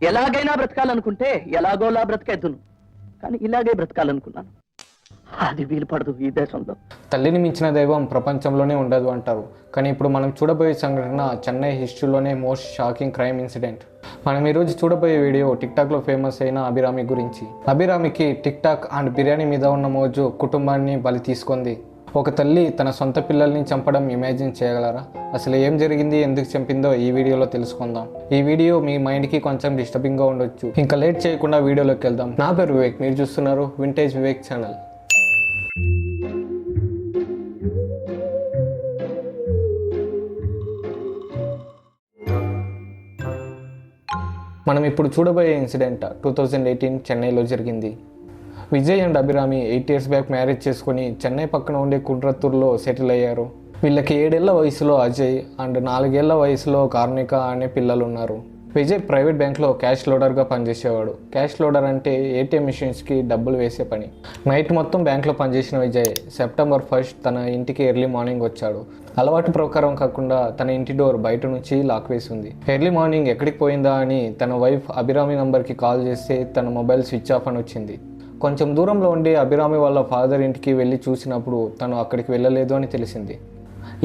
ఎలాగైనా బ్రతకాలనుకుంటే ఎలాగోలా బ్రతికేద్దును, కానీ ఇలాగే బ్రతకాలనుకున్నాను. అది వీలు పడదు ఈ దేశంలో. తల్లిని మించిన దైవం ప్రపంచంలోనే ఉండదు అంటారు. కానీ ఇప్పుడు మనం చూడబోయే సంఘటన చెన్నై హిస్టరీలోనే మోస్ట్ షాకింగ్ క్రైమ్ ఇన్సిడెంట్. మనం ఈరోజు చూడబోయే వీడియో టిక్టాక్లో ఫేమస్ అయిన అభిరామి గురించి. అభిరామికి టిక్టాక్ అండ్ బిర్యానీ మీద ఉన్న మోజు కుటుంబాన్ని బలి తీసుకుంది. ఒక తల్లి తన సొంత పిల్లల్ని చంపడం ఇమాజిన్ చేయగలరా? అసలు ఏం జరిగింది, ఎందుకు చంపిందో ఈ వీడియోలో తెలుసుకుందాం. ఈ వీడియో మీ మైండ్కి కొంచెం డిస్టర్బింగ్గా ఉండొచ్చు. ఇంకా లేట్ చేయకుండా వీడియోలోకి వెళ్దాం. నా పేరు వివేక్, మీరు చూస్తున్నారు వింటేజ్ వివేక్ ఛానల్. మనం ఇప్పుడు చూడబోయే ఇన్సిడెంట్ 2018 చెన్నైలో జరిగింది. Vijay and Abhirami 8 years back marriage చేసుకుని చెన్నై పక్కన ఉండే కుండ్రత్తూరులో సెటిల్ అయ్యారు. వీళ్ళకి 7 ఏళ్ల వయసులో అజయ్ అండ్ 4 ఏళ్ల వయసులో కార్నిక అనే పిల్లలు ఉన్నారు. విజయ్ ప్రైవేట్ బ్యాంక్లో క్యాష్ లోడర్గా పనిచేసేవాడు. క్యాష్ లోడర్ అంటే ఏటీఎం మిషన్స్కి డబ్బులు వేసే పని. నైట్ మొత్తం బ్యాంక్లో పనిచేసిన విజయ్ September 1st తన ఇంటికి ఎర్లీ మార్నింగ్ వచ్చాడు. అలవాటు ప్రకారం కాకుండా తన ఇంటి డోర్ బయట నుంచి లాక్ వేసి ఉంది. ఎర్లీ మార్నింగ్ ఎక్కడికి పోయిందా అని తన వైఫ్ అభిరామి నంబర్కి కాల్ చేస్తే తన మొబైల్ స్విచ్ ఆఫ్ అని వచ్చింది. కొంచెం దూరంలో ఉండి అభిరామి వాళ్ళ ఫాదర్ ఇంటికి వెళ్ళి చూసినప్పుడు తను అక్కడికి వెళ్ళలేదు అని తెలిసింది.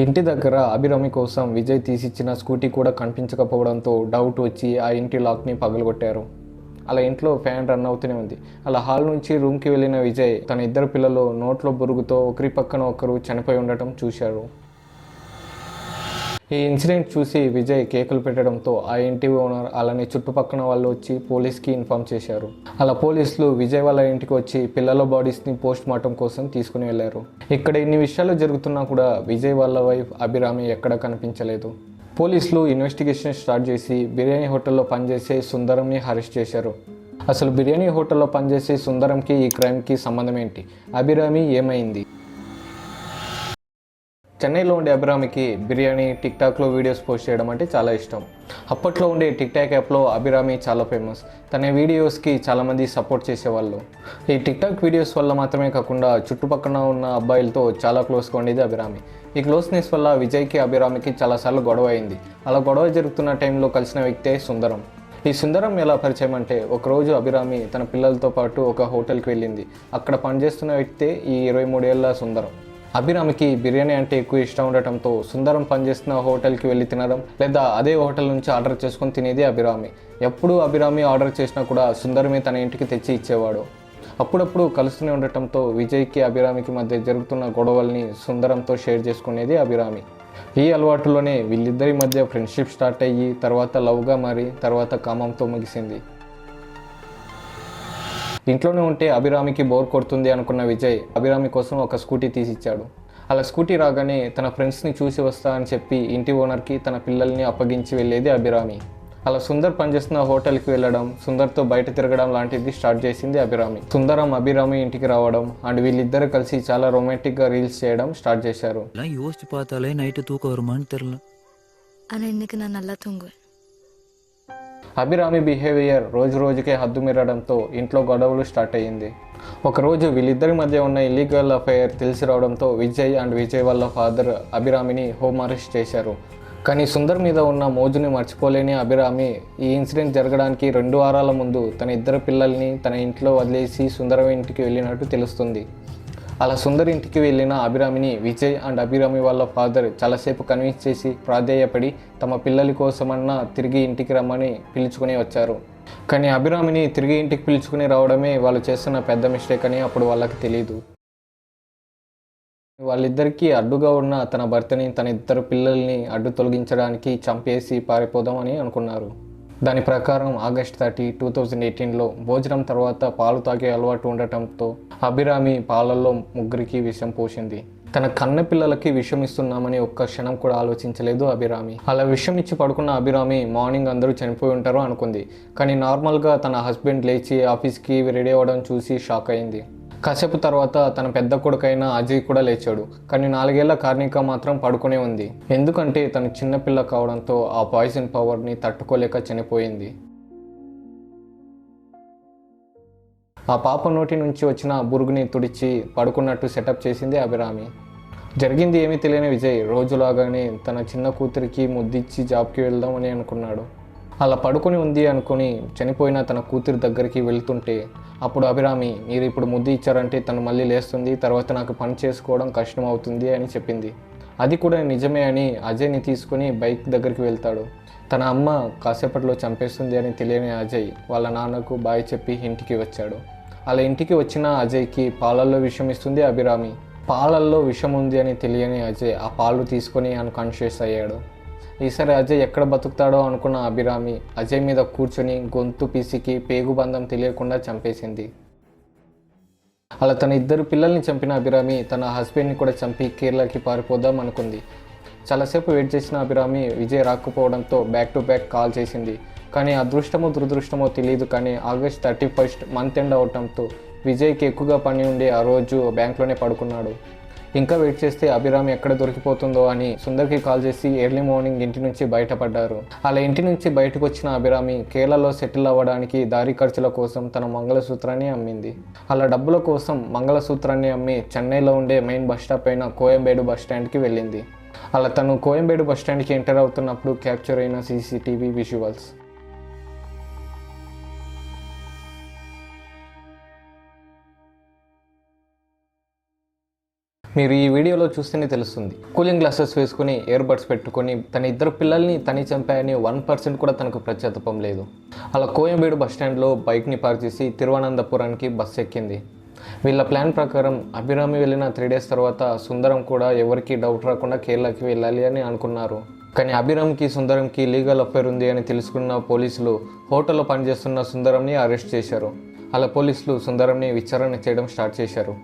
ఇంటి దగ్గర అభిరామి కోసం విజయ్ తీసిచ్చిన స్కూటీ కూడా కనిపించకపోవడంతో డౌట్ వచ్చి ఆ ఇంటి లాక్ని పగలగొట్టారు. అలా ఇంట్లో ఫ్యాన్ రన్ అవుతూనే ఉంది. అలా హాల్ నుంచి రూమ్కి వెళ్ళిన విజయ్ తన 2 పిల్లలు నోట్లో బురుగుతో ఒకరి పక్కన ఒకరు చనిపోయి ఉండటం చూశారు. ఈ ఇన్సిడెంట్ చూసి విజయ్ కేకులు పెట్టడంతో ఆ ఇంటి ఓనర్ అలానే చుట్టుపక్కల వాళ్ళు వచ్చి పోలీస్కి ఇన్ఫామ్ చేశారు. అలా పోలీసులు విజయ్ వాళ్ళ ఇంటికి వచ్చి పిల్లల బాడీస్ని పోస్ట్ మార్టం కోసం తీసుకుని వెళ్ళారు. ఇక్కడ ఇన్ని విషయాలు జరుగుతున్నా కూడా విజయ్ వాళ్ళ వైఫ్ అభిరామి ఎక్కడా కనిపించలేదు. పోలీసులు ఇన్వెస్టిగేషన్ స్టార్ట్ చేసి బిర్యానీ హోటల్లో పనిచేసే సుందరంని అరెస్ట్ చేశారు. అసలు బిర్యానీ హోటల్లో పనిచేసే సుందరంకి ఈ క్రైమ్కి సంబంధం ఏంటి? అభిరామి ఏమైంది? చెన్నైలో ఉండే అభిరామికి బిర్యానీ టిక్టాక్లో వీడియోస్ పోస్ట్ చేయడం అంటే చాలా ఇష్టం. అప్పట్లో ఉండే టిక్టాక్ యాప్లో అభిరామి చాలా ఫేమస్. తన వీడియోస్కి చాలామంది సపోర్ట్ చేసేవాళ్ళు. ఈ టిక్టాక్ వీడియోస్ వల్ల మాత్రమే కాకుండా చుట్టుపక్కల ఉన్న అబ్బాయిలతో చాలా క్లోజ్గా ఉండేది అభిరామి. ఈ క్లోజ్నెస్ వల్ల విజయ్కి అభిరామికి చాలాసార్లు గొడవ అయింది. అలా గొడవ జరుగుతున్న టైంలో కలిసిన వ్యక్తే సుందరం. ఈ సుందరం ఎలా పరిచయం అంటే, ఒకరోజు అభిరామి తన పిల్లలతో పాటు ఒక హోటల్కి వెళ్ళింది. అక్కడ పనిచేస్తున్న వ్యక్తే ఈ 23 ఏళ్ల సుందరం. అభిరామికి బిర్యానీ అంటే ఎక్కువ ఇష్టం ఉండటంతో సుందరం పనిచేస్తున్న హోటల్కి వెళ్ళి తినడం లేదా అదే హోటల్ నుంచి ఆర్డర్ చేసుకొని తినేది అభిరామి. ఎప్పుడు అభిరామి ఆర్డర్ చేసినా కూడా సుందరమే తన ఇంటికి తెచ్చి ఇచ్చేవాడు. అప్పుడప్పుడు కలుస్తూనే ఉండటంతో విజయ్కి అభిరామికి మధ్య జరుగుతున్న గొడవల్ని సుందరంతో షేర్ చేసుకునేది అభిరామి. ఈ అలవాటులోనే వీళ్ళిద్దరి మధ్య ఫ్రెండ్షిప్ స్టార్ట్ అయ్యి తర్వాత లవ్గా మారి తర్వాత కామంతో ముగిసింది. ఇంట్లోనే ఉంటే అభిరామికి బోర్ కొడుతుంది అనుకున్న విజయ్ అభిరామి కోసం ఒక స్కూటీ తీసిచ్చాడు. అలా స్కూటీ రాగానే తన ఫ్రెండ్స్ని చూసి వస్తా అని చెప్పి ఇంటి ఓనర్కి తన పిల్లల్ని అప్పగించి వెళ్ళేది అభిరామి. అలా సుందర్ పనిచేస్తున్న హోటల్కి వెళ్ళడం, సుందర్తో బయట తిరగడం లాంటిది స్టార్ట్ చేసింది అభిరామి. సుందరం అభిరామి ఇంటికి రావడం అండ్ వీళ్ళిద్దరు కలిసి చాలా రొమాంటిక్గా రీల్స్ చేయడం స్టార్ట్ చేశారు. யோசிச்சு பார்த்தாலே நைட்டு தூக்கம் வருமான்னு தெரியல. ஆனா இன்னைக்கு நான் நல்லா தூங்குவேன். అభిరామి బిహేవియర్ రోజు రోజుకే హద్దు మీరడంతో ఇంట్లో గొడవలు స్టార్ట్ అయ్యింది. ఒకరోజు వీళ్ళిద్దరి మధ్య ఉన్న ఇల్లీగల్ అఫైర్ తెలిసి రావడంతో విజయ్ అండ్ విజయ్ వాళ్ళ ఫాదర్ అభిరామిని హోమ్ అరెస్ట్ చేశారు. కానీ సుందర్ మీద ఉన్న మోజుని మర్చిపోలేని అభిరామి ఈ ఇన్సిడెంట్ జరగడానికి 2 వారాల ముందు తన 2 పిల్లల్ని తన ఇంట్లో వదిలేసి సుందరం ఇంటికి వెళ్ళినట్టు తెలుస్తుంది. అలా సుందర్ ఇంటికి వెళ్ళిన అభిరామిని విజయ్ అండ్ అభిరామి వాళ్ళ ఫాదర్ చాలాసేపు కన్విన్స్ చేసి ప్రాధేయపడి తమ పిల్లల కోసమన్నా తిరిగి ఇంటికి రమ్మని పిలుచుకుని వచ్చారు. కానీ అభిరామిని తిరిగి ఇంటికి పిలుచుకుని రావడమే వాళ్ళు చేస్తున్న పెద్ద మిస్టేక్ అని అప్పుడు వాళ్ళకి తెలియదు. వాళ్ళిద్దరికీ అడ్డుగా ఉన్న తన భర్తని తన 2 పిల్లల్ని అడ్డు తొలగించడానికి చంపేసి పారిపోదాం అని అనుకున్నారు. దాని ప్రకారం August 30, 2018లో భోజనం తర్వాత పాలు తాగే అలవాటు ఉండటంతో అభిరామి పాలల్లో 3కి విషం పోసింది. తన కన్న పిల్లలకి విషం ఇస్తున్నామని ఒక్క క్షణం కూడా ఆలోచించలేదు అభిరామి. అలా విషం ఇచ్చి పడుకున్న అభిరామి మార్నింగ్ అందరూ చనిపోయి ఉంటారో అనుకుంది. కానీ నార్మల్గా తన హస్బెండ్ లేచి ఆఫీస్కి రెడీ అవ్వడం చూసి షాక్ అయింది. కాసేపు తర్వాత తన పెద్ద కొడుకైన అజయ్ కూడా లేచాడు. కానీ 4 ఏళ్ల కార్నిక మాత్రం పడుకునే ఉంది. ఎందుకంటే తన చిన్నపిల్ల కావడంతో ఆ పాయిజన్ పవర్ని తట్టుకోలేక చనిపోయింది. ఆ పాప నోటి నుంచి వచ్చిన బురుగుని తుడిచి పడుకున్నట్టు సెటప్ చేసింది అభిరామి. జరిగింది ఏమీ తెలియని విజయ్ రోజులాగానే తన చిన్న కూతురికి ముద్దిచ్చి జాబ్కి వెళ్దామని అనుకున్నాడు. అలా పడుకొని ఉంది అనుకుని చనిపోయిన తన కూతురి దగ్గరికి వెళ్తుంటే అప్పుడు అభిరామి మీరు ఇప్పుడు ముద్దు ఇచ్చారంటే తను మళ్ళీ లేస్తుంది, తర్వాత నాకు పని చేసుకోవడం కష్టం అవుతుంది అని చెప్పింది. అది కూడా నిజమే అని అజయ్ని తీసుకుని బైక్ దగ్గరికి వెళ్తాడు. తన అమ్మ కాసేపట్లో చంపేస్తుంది అని తెలియని అజయ్ వాళ్ళ నాన్నకు బాయ్ చెప్పి ఇంటికి వచ్చాడు. అలా ఇంటికి వచ్చిన అజయ్కి పాలల్లో విషం ఇస్తుంది అభిరామి. పాలల్లో విషం ఉంది అని తెలియని అజయ్ ఆ పాలు తీసుకొని అన్కాన్షియస్ అయ్యాడు. ఈసారి అజయ్ ఎక్కడ బతుకుతాడో అనుకున్న అభిరామి అజయ్ మీద కూర్చొని గొంతు పిసికి పేగుబంధం తెలియకుండా చంపేసింది. అలా తన 2 పిల్లల్ని చంపిన అభిరామి తన హస్బెండ్ని కూడా చంపి కేరళకి పారిపోదాం అనుకుంది. చాలాసేపు వెయిట్ చేసిన అభిరామి విజయ్ రాకపోవడంతో బ్యాక్ టు బ్యాక్ కాల్ చేసింది. కానీ అదృష్టమో దురదృష్టమో తెలియదు, కానీ ఆగస్ట్ 31 మంత్ ఎండ్ అవటంతో విజయ్కి ఎక్కువగా పని ఉండి ఆ రోజు బ్యాంక్లోనే పడుకున్నాడు. ఇంకా వెయిట్ చేస్తే అభిరామి ఎక్కడ దొరికిపోతుందో అని సుందర్కి కాల్ చేసి ఎర్లీ మార్నింగ్ ఇంటి నుంచి బయటపడ్డారు. అలా ఇంటి నుంచి బయటకు వచ్చిన అభిరామి కేరళలో సెటిల్ అవ్వడానికి దారి ఖర్చుల కోసం తన మంగళసూత్రాన్ని అమ్మింది. అలా డబ్బుల కోసం మంగళసూత్రాన్ని అమ్మి చెన్నైలో ఉండే మెయిన్ బస్ స్టాప్ అయిన కోయంబేడు బస్ స్టాండ్కి వెళ్ళింది. అలా తను కోయంబేడు బస్ స్టాండ్కి ఎంటర్ అవుతున్నప్పుడు క్యాప్చర్ అయిన సీసీటీవీ విజువల్స్. మీరు ఈ వీడియోలో చూస్తేనే తెలుస్తుంది. కూలింగ్ గ్లాసెస్ వేసుకుని ఇయర్ బడ్స్ పెట్టుకొని తన 2 పిల్లల్ని తని చంపాయని 1% కూడా తనకు పశ్చాత్తాపం లేదు. అలా కోయంబేడు బస్ స్టాండ్లో బైక్ని పార్క్ చేసి తిరువనంతపురానికి బస్సు ఎక్కింది. వీళ్ళ ప్లాన్ ప్రకారం అభిరామి వెళ్ళిన 3 days తర్వాత సుందరం కూడా ఎవరికి డౌట్ రాకుండా కేరళకి వెళ్ళాలి అని అనుకున్నారు. కానీ అభిరామ్కి సుందరంకి లీగల్ అఫైర్ ఉంది అని తెలుసుకున్న పోలీసులు హోటల్లో పనిచేస్తున్న సుందరంని అరెస్ట్ చేశారు. అలా పోలీసులు సుందరంని విచారణ చేయడం స్టార్ట్ చేశారు.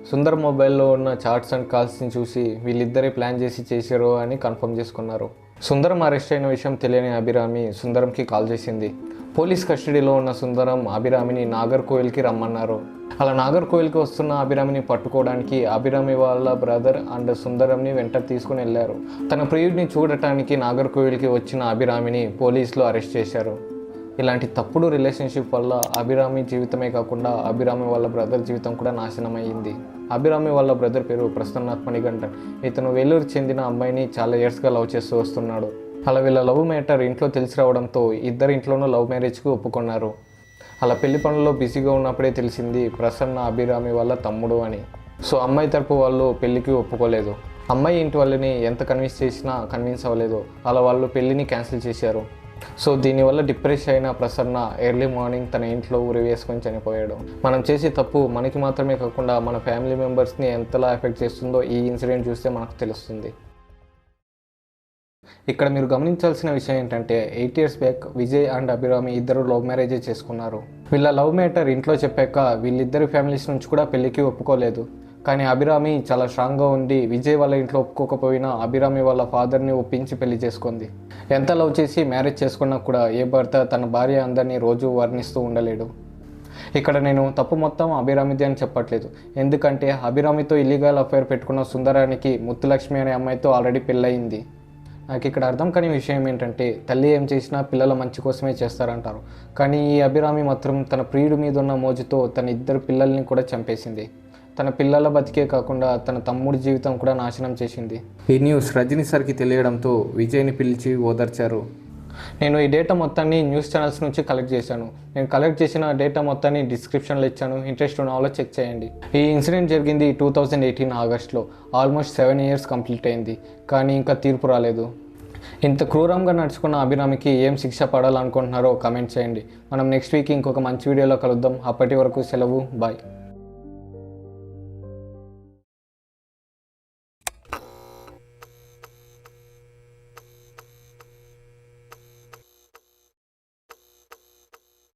సుందరం మొబైల్లో ఉన్న చాట్స్ అండ్ కాల్స్ని చూసి వీళ్ళిద్దరే ప్లాన్ చేసి చేశారు అని కన్ఫర్మ్ చేసుకున్నారు. సుందరం అరెస్ట్ అయిన విషయం తెలియని అభిరామి సుందరంకి కాల్ చేసింది. పోలీస్ కస్టడీలో ఉన్న సుందరం అభిరామిని నాగర్కోయిల్కి రమ్మన్నారు. అలా నాగర్కోయిల్కి వస్తున్న అభిరామిని పట్టుకోవడానికి అభిరామి వాళ్ళ బ్రదర్ అండ్ సుందరంని వెంట తీసుకుని వెళ్ళారు. తన ప్రియుడిని చూడటానికి నాగర్కోయిల్కి వచ్చిన అభిరామిని పోలీసులు అరెస్ట్ చేశారు. ఇలాంటి తప్పుడు రిలేషన్షిప్ వల్ల అభిరామి జీవితమే కాకుండా అభిరామి వాళ్ళ బ్రదర్ జీవితం కూడా నాశనం అయ్యింది. అభిరామి వాళ్ళ బ్రదర్ పేరు ప్రసన్నాథ్ మణికంఠన్. ఇతను వేలూరు చెందిన అమ్మాయిని చాలా ఇయర్స్గా లవ్ చేస్తూ వస్తున్నాడు. అలా వీళ్ళ లవ్ మ్యాటర్ ఇంట్లో తెలిసి రావడంతో ఇద్దరు ఇంట్లోనూ లవ్ మ్యారేజ్కి ఒప్పుకున్నారు. అలా పెళ్లి పనుల్లో బిజీగా ఉన్నప్పుడే తెలిసింది ప్రసన్న అభిరామి వాళ్ళ తమ్ముడు అని. సో అమ్మాయి తరపు వాళ్ళు పెళ్లికి ఒప్పుకోలేదు. అమ్మాయి ఇంటి వాళ్ళని ఎంత కన్విన్స్ చేసినా కన్విన్స్ అవ్వలేదు. అలా వాళ్ళు పెళ్లిని క్యాన్సిల్ చేశారు. సో దీనివల్ల డిప్రెషన్ అయిన ప్రసన్న ఎర్లీ మార్నింగ్ తన ఇంట్లో ఉరి వేసుకొని చనిపోయాడు. మనం చేసే తప్పు మనకి మాత్రమే కాకుండా మన ఫ్యామిలీ మెంబర్స్ని ఎంతలా ఎఫెక్ట్ చేస్తుందో ఈ ఇన్సిడెంట్ చూస్తే మనకు తెలుస్తుంది. ఇక్కడ మీరు గమనించాల్సిన విషయం ఏంటంటే 8 years back Vijay and Abhirami ఇద్దరు లవ్ మ్యారేజే చేసుకున్నారు. వీళ్ళ లవ్ మ్యాటర్ ఇంట్లో చెప్పాక వీళ్ళిద్దరి ఫ్యామిలీస్ నుంచి కూడా పెళ్లికి ఒప్పుకోలేదు. కానీ అభిరామి చాలా స్ట్రాంగ్గా ఉండి విజయ్ వాళ్ళ ఇంట్లో ఒప్పుకోకపోయినా అభిరామి వాళ్ళ ఫాదర్ని ఒప్పించి పెళ్లి చేసుకుంది. ఎంత లవ్ చేసి మ్యారేజ్ చేసుకున్నా కూడా ఏ భర్త తన భార్య అందరినీ రోజు వర్ణిస్తూ ఉండలేడు. ఇక్కడ నేను తప్పు మొత్తం అభిరామిది అని చెప్పట్లేదు. ఎందుకంటే అభిరామితో ఇల్లీగల్ అఫైర్ పెట్టుకున్న సుందరానికి ముత్తులక్ష్మి అనే అమ్మాయితో ఆల్రెడీ పెళ్ళయింది. నాకు ఇక్కడ అర్థం కాని విషయం ఏంటంటే తల్లి ఏం చేసినా పిల్లల మంచి కోసమే చేస్తారంటారు. కానీ ఈ అభిరామి మాత్రం తన ప్రియుడి మీద ఉన్న మోజుతో తన 2 పిల్లల్ని కూడా చంపేసింది. తన పిల్లల బతికే కాకుండా తన తమ్ముడి జీవితం కూడా నాశనం చేసింది. ఈ న్యూస్ రజనీ సార్కి తెలియడంతో విజయ్ని పిలిచి ఓదార్చారు. నేను ఈ డేటా మొత్తాన్ని న్యూస్ ఛానల్స్ నుంచి కలెక్ట్ చేశాను. నేను కలెక్ట్ చేసిన డేటా మొత్తాన్ని డిస్క్రిప్షన్లో ఇచ్చాను. ఇంట్రెస్ట్ ఉన్న వాళ్ళు చెక్ చేయండి. ఈ ఇన్సిడెంట్ జరిగింది 2018 ఆగస్ట్లో. ఆల్మోస్ట్ 7 years కంప్లీట్ అయింది. కానీ ఇంకా తీర్పు రాలేదు. ఇంత క్రూరంగా నడుచుకున్న అభిరామికి ఏం శిక్ష పడాలనుకుంటున్నారో కామెంట్ చేయండి. మనం నెక్స్ట్ వీక్ ఇంకొక మంచి వీడియోలో కలుద్దాం. అప్పటి వరకు సెలవు. బాయ్.